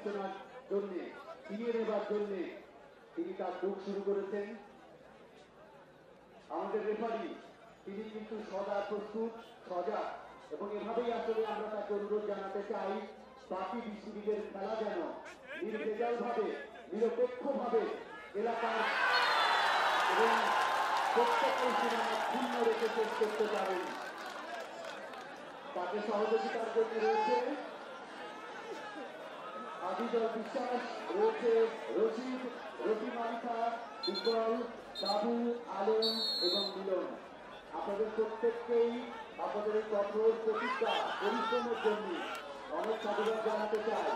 বিবেচনার জন্য ফিরিয়ে নেবার জন্য তিনি তার বুক শুরু করেছেন। আমাদের রেফারি তিনি কিন্তু সদা প্রস্তুত, সজাগ, এবং এভাবেই আসলে আমরা তাকে অনুরোধ জানাতে চাই বাকি বিসিবিদের খেলা যেন নির্ভেজাল ভাবে, নিরপেক্ষ ভাবে এলাকার এবং প্রত্যেকের সীমানা ক্ষুণ্ণ রেখে শেষ করতে পারেন। তাকে সহযোগিতার জন্য রয়েছে আদিজল বিশ্বাস, রয়েছে রশিদ, রহিম আলিফা, ইকবাল, বাবু, আলম এবং মিলন। আপনাদের প্রত্যেককেই আপনাদের এই কঠোর প্রতিজ্ঞা পরিশ্রমের জন্য অনেক সাধুবাদ জানাতে চাই।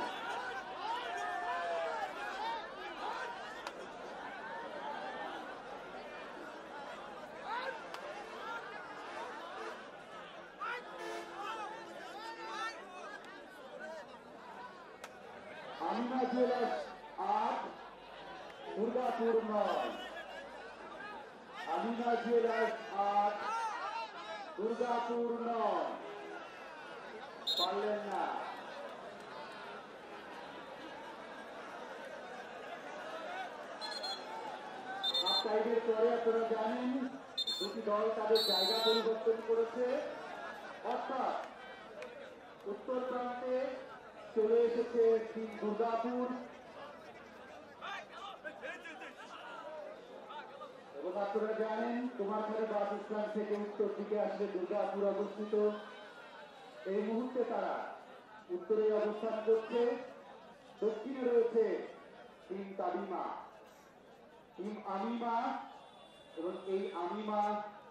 আমিনা জুয়েলার্স 8, দুর্গাপুর 9। আমিনা জুয়েলার্স 8, দুর্গাপুর 9। পারলেন না। হাফ টাইমের পরে আপনারা জানেন দুটি দল তাদের জায়গা পরিবর্তন করেছে, অর্থাৎ উত্তর প্রান্তে চলে এসেছে টিম দুর্গাপুর এবং আপনারা জানেন কুমারখালী বাস স্ট্যান্ড থেকে উত্তর দিকে আসলে দুর্গাপুর অবস্থিত। এই মুহূর্তে তারা উত্তরে অবস্থান করছে। দক্ষিণে রয়েছে টিম তামিমা, টিম আমিমা, এবং এই আমিমা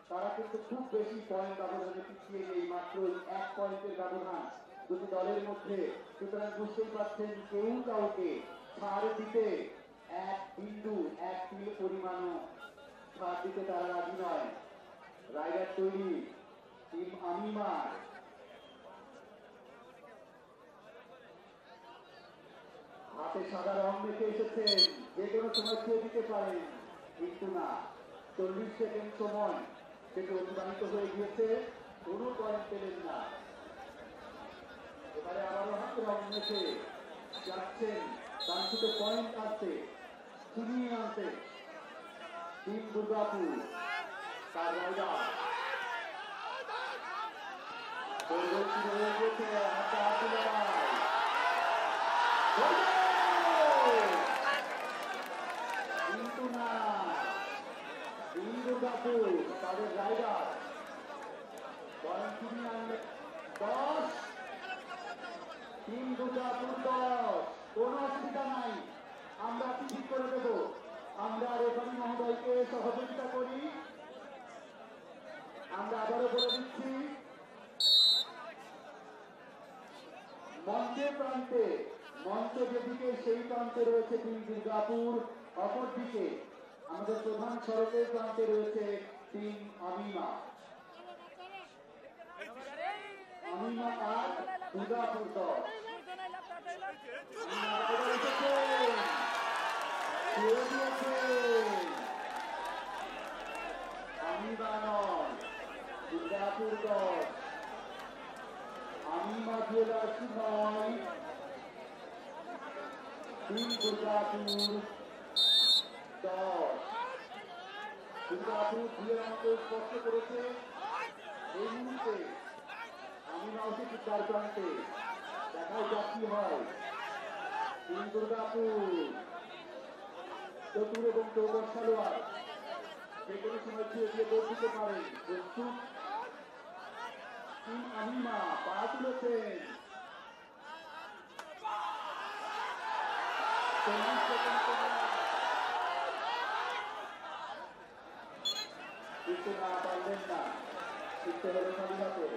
তারা কিন্তু খুব বেশি পয়েন্ট ব্যবধানে পিছিয়ে নেই, মাত্র 1 পয়েন্টের ব্যবধান দুটি দলের মধ্যে। সুতরাং বুঝতেই পারছেন কেউ কাউকে ছাড় দিতে এক বিন্দু, এক তিল পরিমাণও ছাড় দিতে তারা রাজি নয়। রাইডার তৈরি টিম আমিমার। হাতে সাদা রং মেখে এসেছেন, যে কোনো সময় খেয়ে দিতে পারেন, কিন্তু না, 40 সেকেন্ড সময় সেটা অতিবাহিত হয়ে গিয়েছে, কোনো পয়েন্ট পেলেন না। এবারে আবারও হাতে রং মেখে যাচ্ছেন, তার শুধু পয়েন্ট আসছে, ছিনিয়ে আনতে টিম দুর্গাপুর। তার রাইডার হয়ে গেছে, কিন্তু না, টিম দুর্গাপুর তাদের রাইডার পয়েন্ট ছিনিয়ে আনলে 10, টিম দুর্গাপুর 10। কোনো অসুবিধা নাই, আমরা ঠিক করে দেব। আমরা রেফারি মহোদয়কে সহযোগিতা করি। আমরা আবারও বলে দিচ্ছি, মঞ্চের প্রান্তে, মঞ্চ যেদিকে সেই প্রান্তে রয়েছে টিম দুর্গাপুর, অপরদিকে আমাদের প্রধান সড়কের প্রান্তে রয়েছে team Amima. Amima 8, Durgapur 10। Amima 9, Durgapur 10। Amima jewellers 9, team Durgapur 10। Durgapur 2 অঙ্ক স্পষ্ট করেছে। এই মুহূর্তে আমিমা উচিত তার প্রান্তে, দেখাও যাক কি হয়। টিম দুর্গাপুর চতুর এবং চৌকস খেলোয়াড়, যে কোনো সময় ছুঁয়ে দিয়ে গোল দিতে পারেন। প্রস্তুত টিম আমিমা, পা তুলেছেন, 40 সেকেন্ড কিন্তু না, পারলেন না। শিখতে হলো খালি হাতে,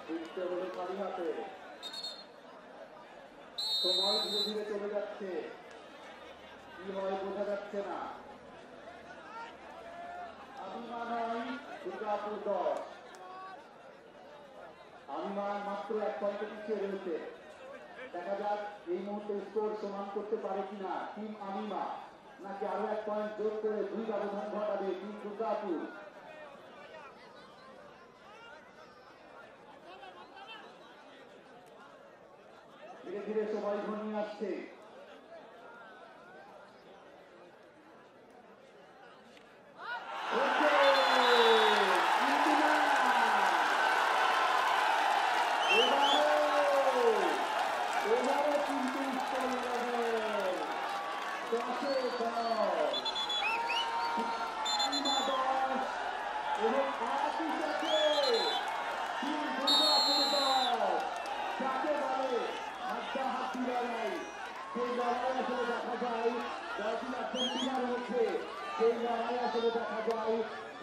শিখতে হলো খালি হাতে। সময় ধীরে ধীরে চলে যাচ্ছে, কি হয় বোঝা যাচ্ছে না। আমিমা 9, দুর্গাপুর 10। আমিমা মাত্র 1 পয়েন্টে পিছিয়ে রয়েছে। দেখা যাক এই মুহূর্তে স্কোর সমান করতে পারে কিনা টিম আমিমা, নাকি আরো 1 পয়েন্ট যোগ করে 2 ব্যবধান ঘটাবে টিম দুর্গাপুর। ধীরে ধীরে সবাই ঘনিয়ে আসছে।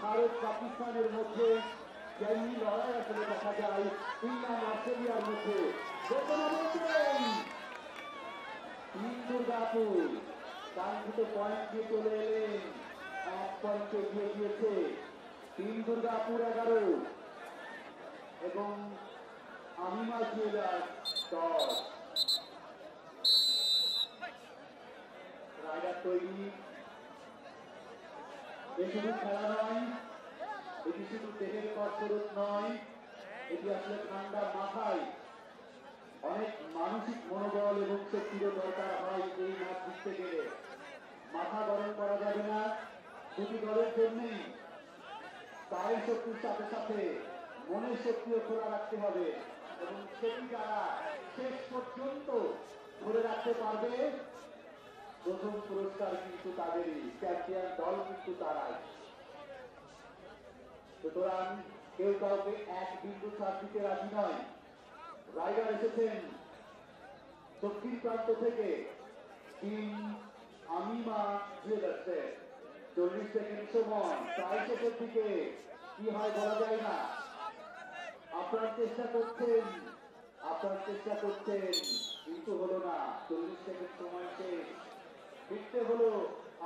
ভারত পাকিস্তানের মধ্যে যেমনি লড়াই আসলে দেখা যায় ইংল্যান্ড অস্ট্রেলিয়ার মধ্যে। দুর্গাপুর কাঙ্ক্ষিত পয়েন্ট দিয়ে চলে এলেন, 1 পয়েন্টে এগিয়ে গিয়েছে দুর্গাপুর 11 এবং আমিমা জুয়েলার্স 10। রাইডার তৈরি। এ শুধু খেলা নয়, এটি শুধু দেহের কসরত নয়, এটি আসলে ঠান্ডা মাথায় অনেক মানসিক মনোবল এবং শক্তিরও দরকার হয় এই ম্যাচ জিততে গেলে। মাথা গরম করা যাবে না, দুটি দলের জন্যই কায়ের শক্তির সাথে সাথে মনের শক্তিও খোলা রাখতে হবে এবং সেটি যারা শেষ পর্যন্ত ধরে রাখতে পারবে প্রথম পুরস্কার কিন্তু তাদেরই, চ্যাম্পিয়ন দল কিন্তু তারাই। সুতরাং কেউ কাউকে 1 বিন্দু ছাড় দিতে রাজি নয়। রাইডার এসেছেন দক্ষিণ প্রান্ত থেকে টিম আমিমা জুয়েলার্সের। 40 সেকেন্ড সময়, প্রায় শেষের দিকে, কি হয় বলা যায় না। আপনার চেষ্টা করছেন কিন্তু হলো না। 40 সেকেন্ড সময় শেষ, ফিরতে হলো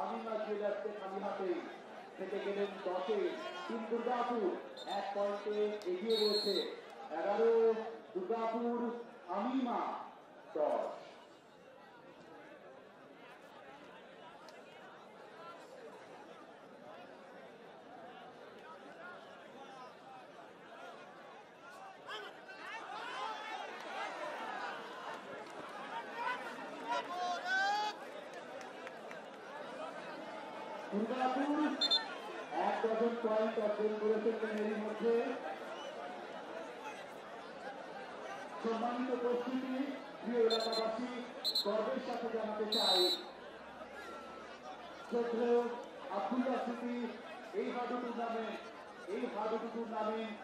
আমিমা জুয়েলার্সকে খালি হাতে। থেকে গেলেন 10-এ। টিম দুর্গাপুর 1 পয়েন্টে এগিয়ে রয়েছে। 11 দুর্গাপুর, আমিমা 10। দুর্গাপুর 1 ডজন পয়েন্ট অর্জন করেছেন এরই মধ্যে। সম্মানিত উপস্থিতি, প্রিয় এলাকাবাসী, গর্বের সাথে জানাতে চাই শ্রদ্ধেয় আব্দুল্লাহ সিটি এই হাডু টুর্নামেন্ট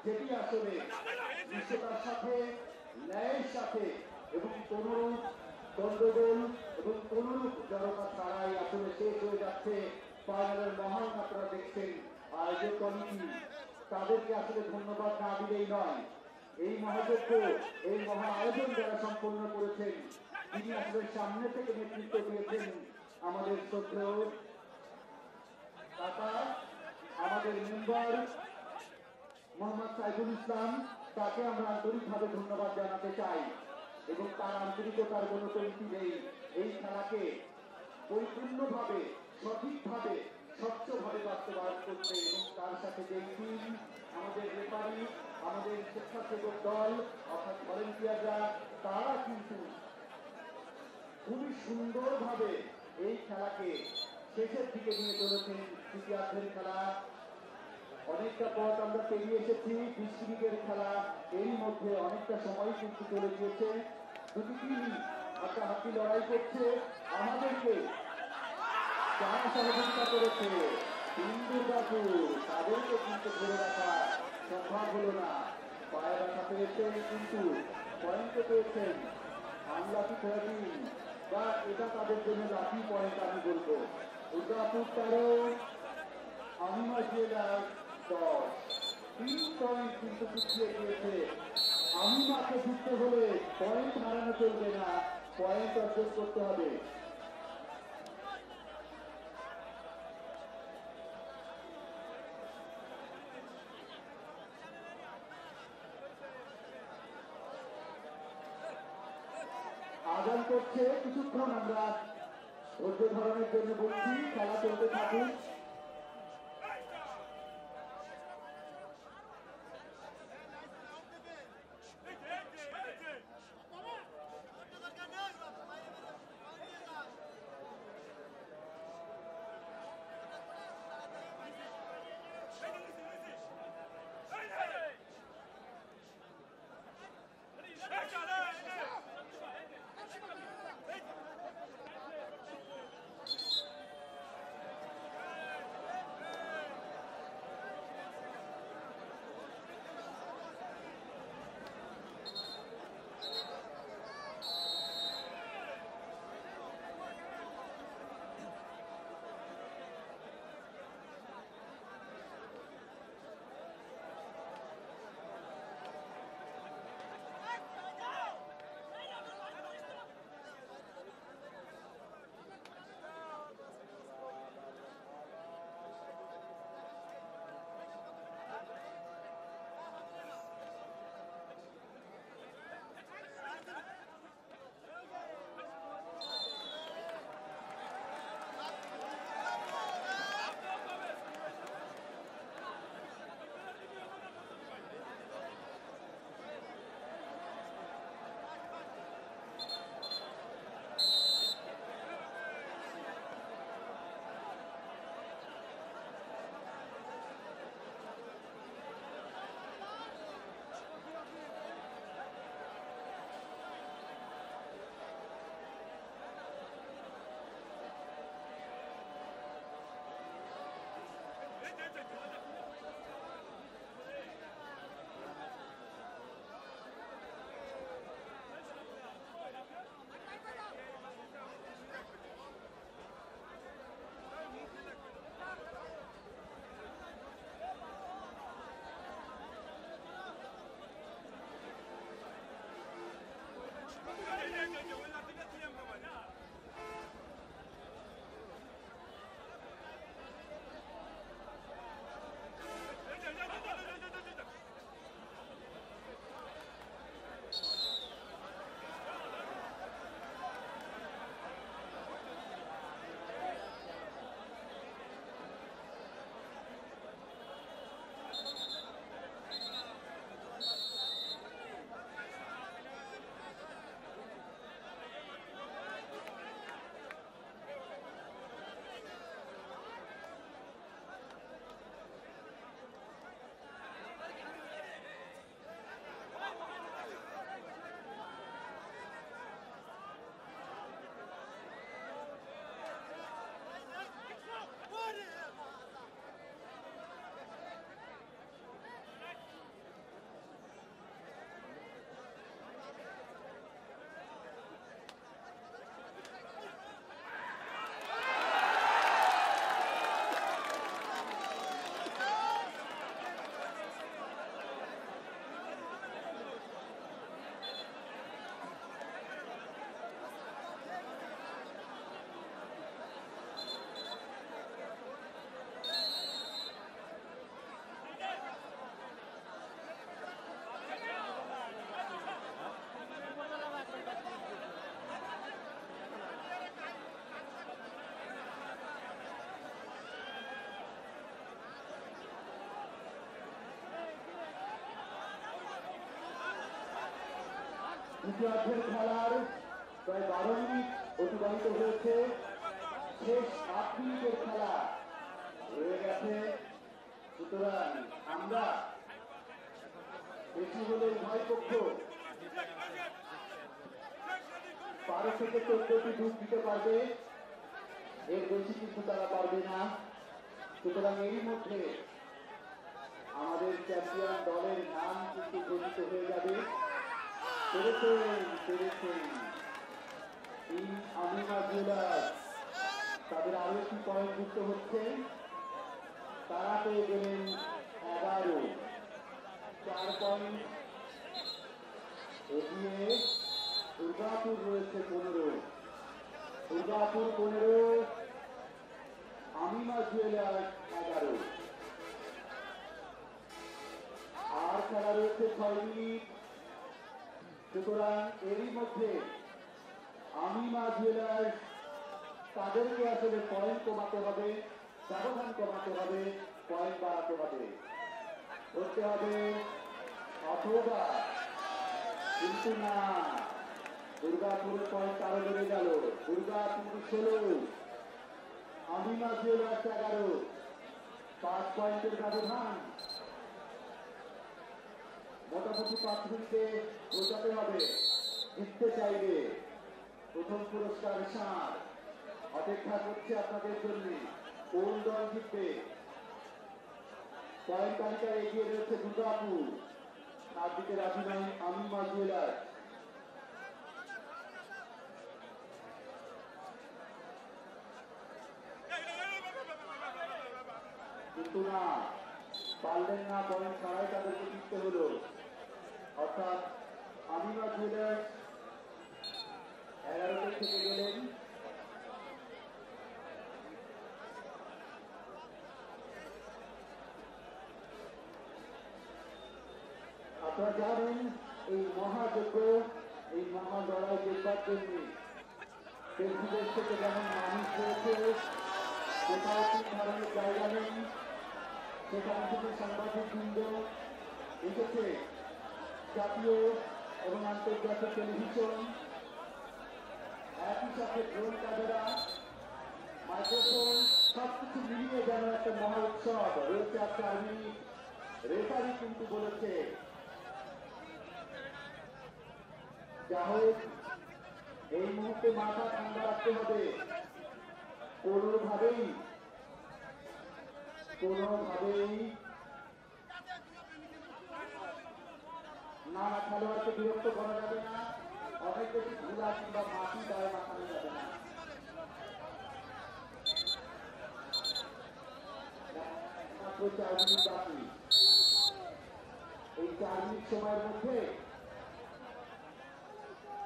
যেটি আসলে বিশ্বতার সাথে, ন্যায়ের সাথে এবং কোনরূপ গন্ডগোল এবং কোনরূপ জড়তা ছাড়াই আসলে শেষ হয়ে যাচ্ছে। ফাইনালের মহান আপনারা দেখছেন আয়োজক কমিটি, তাদেরকে আসলে ধন্যবাদ না দিলেই নয়। এই মহাযজ্ঞ, এই মহা আয়োজন যারা সম্পন্ন করেছেন, তিনি আসলে সামনে থেকে নেতৃত্ব দিয়েছেন আমাদের শ্রদ্ধেয় কাকা, আমাদের মেম্বার মোহাম্মদ সাইফুল ইসলাম, তাকে আমরা আন্তরিকভাবে ধন্যবাদ জানাতে চাই এবং তার আন্তরিকতার কোনো কমতি নেই। এই খেলাকে পরিপূর্ণভাবে, সঠিকভাবে, স্বচ্ছভাবে বাস্তবায়ন করতে এবং তার সাথে যে টিম, আমাদের রেফারি, আমাদের স্বেচ্ছাসেবক দল অর্থাৎ ভলেন্টিয়াররা, তারা কিন্তু খুবই সুন্দরভাবে এই খেলাকে শেষের দিকে নিয়ে চলেছেন। তৃতীয়ার্ধের খেলা অনেকটা পথ আমরা পেরিয়ে এসেছি। 20 মিনিটের খেলা, এরই মধ্যে অনেকটা সময় কিন্তু চলে গিয়েছে। দুটি টিম হাতাহাতি লড়াই করছে। আমাদেরকে যারা সহযোগিতা করেছে টিম দুর্গাপুর, তাদেরকে কিন্তু ধরে রাখা সম্ভব হলো না। পায়ে রাখা পেয়েছেন কিন্তু পয়েন্টে পেয়েছেন আনলাকি 13, বা এটা তাদের জন্য লাকি পয়েন্ট আমি বলবো। দুর্গাপুর 13, আমিমা জুয়েলার্স 10। 3 পয়েন্ট কিন্তু পিছিয়ে গিয়েছে। আমিমাকে জিততে হলে পয়েন্ট হারানো চলবে না, পয়েন্ট অর্জন করতে হবে। আগাম করছে, কিছুক্ষণ আমরা ধৈর্য ধারণের জন্য বলছি, খেলা চলতে থাকুক। দ্বিতীয়ার্ধের খেলার প্রায় 12 মিনিট অতিবাহিত হয়েছে। শেষ 8 মিনিটের খেলা রয়ে গেছে। সুতরাং আমরা বেশি হলে উভয় পক্ষ 12 থেকে 14টি ডুব দিতে পারবে, এর বেশি কিন্তু তারা পারবে না। সুতরাং এরই মধ্যে আমাদের চ্যাম্পিয়ন দলের নাম কিন্তু ঘোষিত হয়ে যাবে। আমিমা জুয়েলার্স তাদের আরো একটি পয়েন্ট যুক্ত হচ্ছে। তারা পেয়ে গেলেন 11, 4 পয়েন্ট এগিয়ে দুর্গাপুর রয়েছে 15। দুর্গাপুর 15, আমিমা জুয়েলার্স 11। আর খেলা রয়েছে 6 মিনিট। সুতরাং এরই মধ্যে আমিমা জুয়েলার্স তাদেরকে আসলে পয়েন্ট কমাতে হবে, ব্যবধান কমাতে হবে, পয়েন্ট বাড়াতে হবে, ধরতে হবে, অথবা কিন্তু না, দুর্গাপুরের পয়েন্ট আরো বেড়ে গেল। দুর্গাপুর 16, আমিমা জুয়েলার্স 11, 5 পয়েন্টের ব্যবধান। মোটামুটি 5 মিনিটে বোঝাতে হবে, জিততে চাইবে। প্রথম পুরস্কার সার অপেক্ষা করছে আপনাদের জন্য। কোন দল জিতবে? পয়েন্ট তালিকায় এগিয়ে রয়েছে দুর্গাপুর, তার দিকে রাজি নয় আমিমা জুয়েলার্স। কিন্তু না, পারলেন না, পয়েন্ট ছাড়াই তাদেরকে জিততে হলো। অর্থাৎ আমিমা জুয়েলার্স 11তে থেকে গেলেন। আপনারা জানেন এই মহাযজ্ঞ, এই মহালড়াই দেখবার জন্য দেশ বিদেশ থেকে যেমন মানুষ রয়েছে, কোথাও কি ধরনের জায়গা নেই, সেখানে থেকে সাংবাদিক বৃন্দ এসেছে। জাতীয় এবং আন্তর্জাতিক টেলিভিশন, একই সাথে ড্রোন ক্যামেরা, মাইক্রোফোন, সবকিছু মিলিয়ে যেন একটা মহা উৎসব রয়েছে। একটা আর্মি রেফারি কিন্তু বলেছে, যা হোক এই মুহূর্তে মাথা ঠান্ডা রাখতে হবে। কোনোভাবেই না খেলোয়াড়কে বিরক্ত করা যাবে না, অনেক বেশি ধুলা কিংবা মাটি গায়ে মাখানো যাবে না। মাত্র 4 মিনিট বাকি। এই 4 মিনিট সময়ের মধ্যে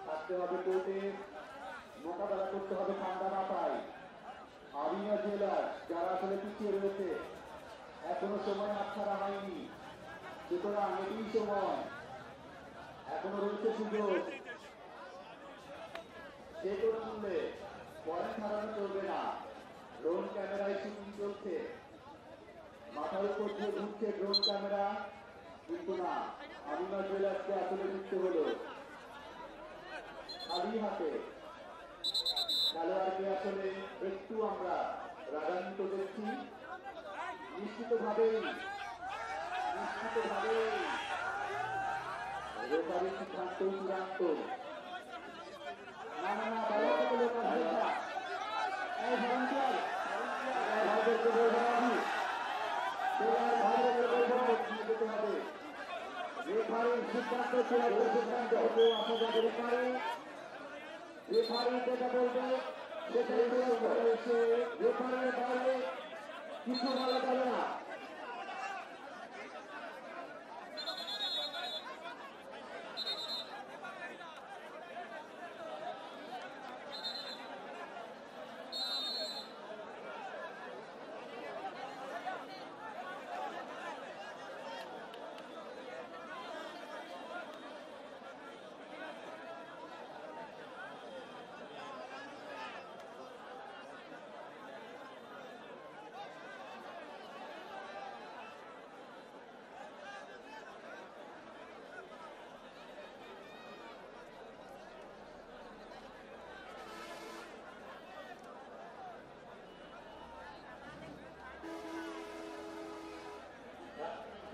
থাকতে হবে কোর্টে, মোকাবেলা করতে হবে ঠান্ডা মাথায়। আমিমা জুয়েলার্স যারা আসলে পিছিয়ে রয়েছে, এখনো সময় হাতছাড়া হয়নি। সুতরাং এটি সময়, এখনো রয়েছে সুযোগ। যে কোনো মূল্যে পয়েন্ট হারানো চলবে না। ড্রোন ক্যামেরায় শুটিং চলছে, মাথার উপর দিয়ে ঘুরছে ড্রোন ক্যামেরা। কিন্তু না, আমিমা জুয়েলার্সকে আসলে জিততে হলো। খালি হাতে খেলোয়াড়কে আসলে একটু আমরা রাগান্বিত দেখছি। নিশ্চিতভাবেই রেফারির সিদ্ধান্ত চূড়ান্ত। না, বাইরে থেকে লোক আসবে না। এই ভলান্টিয়ার ভাইদেরকে বলবো আমি, ভাইদেরকে বলবো যেতে হবে। রেফারির সিদ্ধান্ত চূড়ান্ত সিদ্ধান্ত হতে আসা যাবে পারে। রেফারি যেটা বলবে সেটাই রয়েছে। রেফারির বাইরে কিছু বলা যাবে না।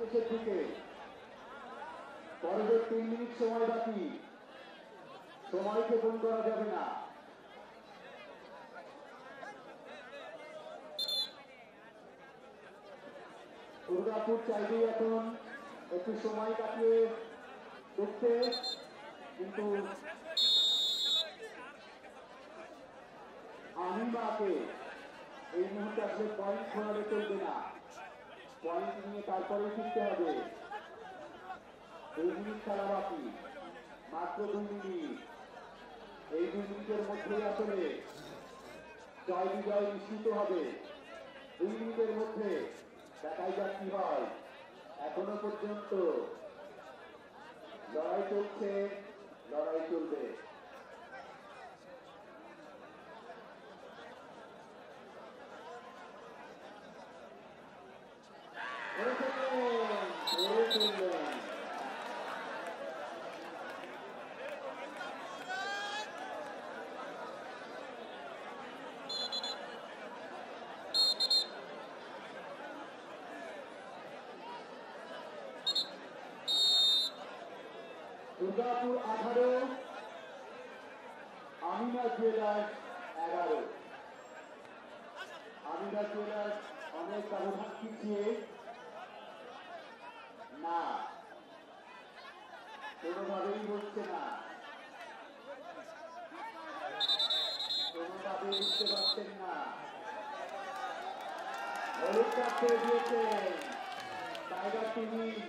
শেষের দিকে পরবর্তী 3 মিনিট সময় বাকি, সময়কে ফোন করা যাবে না। দুর্গাপুর চাইলেই এখন একটু সময় কাটিয়ে দেখতে, কিন্তু আমিমাকে এই মুহূর্তে আসলে পয়েন্ট খোলালে চলবে না, পয়েন্ট নিয়ে তারপরে ফিরতে হবে। 2 মিনিট খেলা বাকি, মাত্র 2 মিনিট। এই 2 মিনিটের মধ্যেই আসলে জয় বিজয় নিশ্চিত হবে। 2 মিনিটের মধ্যে দেখাই যাক কি হয়। এখনো পর্যন্ত লড়াই চলছে, লড়াই চলবে। দুর্গাপুর 18, আমিনা জুয়েলার্স 11। আমিনা জুয়েলার্স অনেক ব্যবধান পিছিয়ে না, কোনোভাবেই হচ্ছে না, কোনোভাবেই বুঝতে পারছেন না। হলুদ কার্ড করে দিয়েছেন টাইগার তুহিন,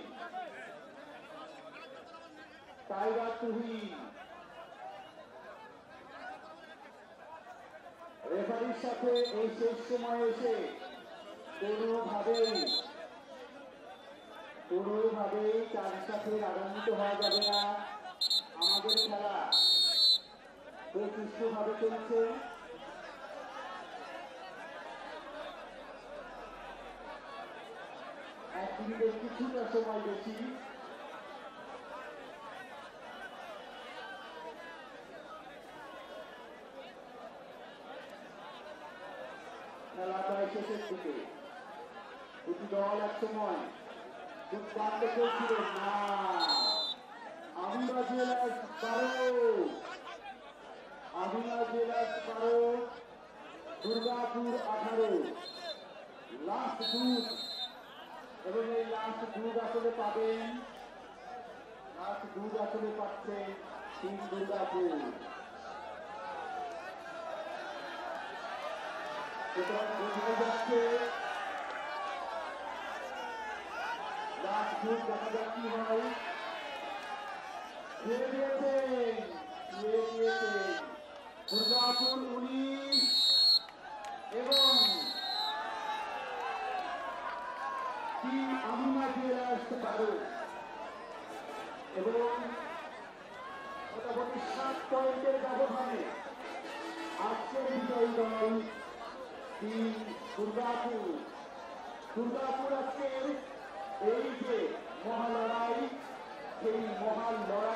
টাইগার তুহিন। রেফারির সাথে এই শেষ সময় এসে কোনোভাবেই তার সাথে রাগান্বিত হওয়া যাবে না। আমাদের খেলা খুব সুষ্ঠুভাবে চলছে। এক মিনিটের কিছুটা সময় বেশি। খেলা প্রায় শেষের দিকে। দুটি দল এক সময় দুর্দান্ত খেলছিল না। Amina jewellers 12, Amina jewellers 12, Durgapur 18। Last দুধ, এবং এই লাস্ট দুধ আসলে পাবেন, লাস্ট দুধ আসলে পাচ্ছে টিম দুর্গাপুর। সুতরাং বোঝা যাচ্ছে লাস্ট দুধ দেখা যাক কি হয়। দিয়ে দিয়েছেন দুর্গাপুর 19 এবং টিম আমিনা জুয়েলার্স 12, এবং মোটামুটি 7 পয়েন্টের ব্যবধানে আজকের বিজয়ী দল টিম দুর্গাপুর। দুর্গাপুর আজকের এই যে মহালড়াই, সেই মহালড়াই